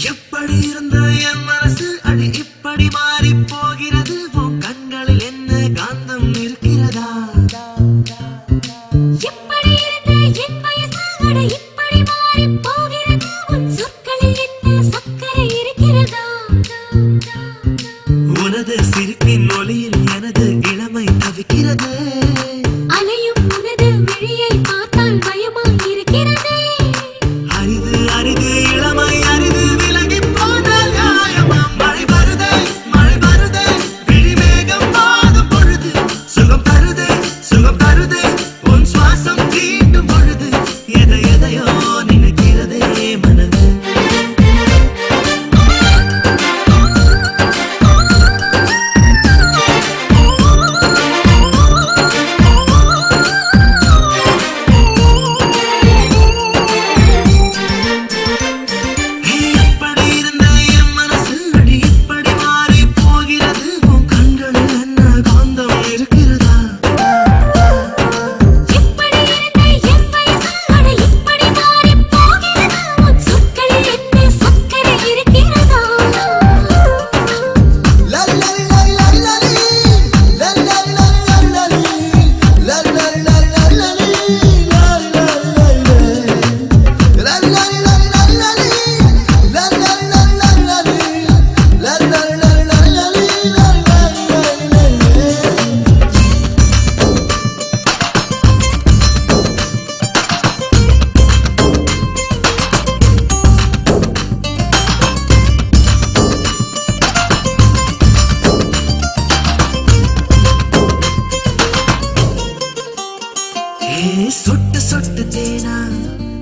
எப்படி இருந்த என் மனசு அடி இப்படி மாறி போகிறது உன் கண்களில் என்ன காந்தம் இருக்கிறதா எப்படி இருந்த என் வயசு அடி இப்படி மாறி போகிறது உன் சொற்களில் என்ன சக்கரை இருக்கிறதா உனது சிரிப்பின் ஒளியில் எனது இளமை தவிக்கிறது அலையும் உனது விழியை பார்த்தால் பயமாய் இருக்கிறது அரிது அரிது இளமை அரிது விலகி போனால் நியாயமா மழை வருதே விழிமேகம் வாடும் பொழுது சுகம் தருதே உன் சுவாசம் தீண்டும் பொழுது எதையோ நினைக்கிறதே மனது சொட்டு சொட்டு தேனா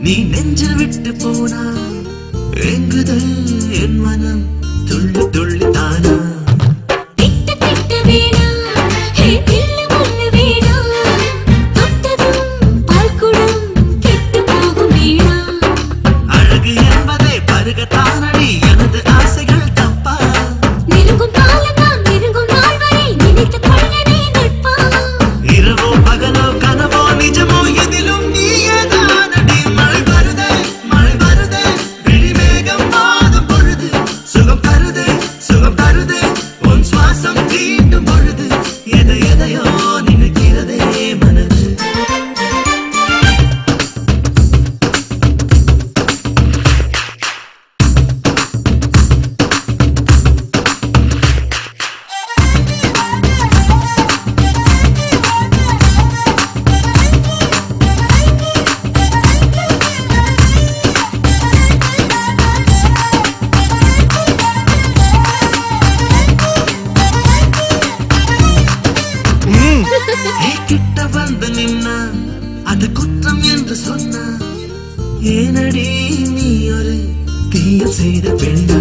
நீ நெஞ்சில் விட்டு போனா எங்குது என் மனம் துள்ளி துள்ளி தானா திட்டு திட்டு வேணா ஹே தில்லு முள்ளு வேணா தொட்டதும் பால்குடம் கெட்டு போகும் வீணா அழகு என்பதை பருகத்தானடி எனது ஆசைகள் தப்பா நெருங்கும் காலம் நான் நெருங்கும் நாள் வரை நினைத்துக் கொள்ளவே நட்பா இரவோ பகலோ கனவோ நிஜமோ எதிலும் நீயே தானடி மழை வருதே விழிமேகம் வாடும் பொழுது சுகம் தருதே உன் சுவாசம் தீண்டும் பொழுது எதையோ நினைக்கிறதே மனது கிட்ட வந்து நின்னா அது குற்றம் என்று சொன்னா ஏனடி நீ ஒரு தீய செய்த பெண்ணா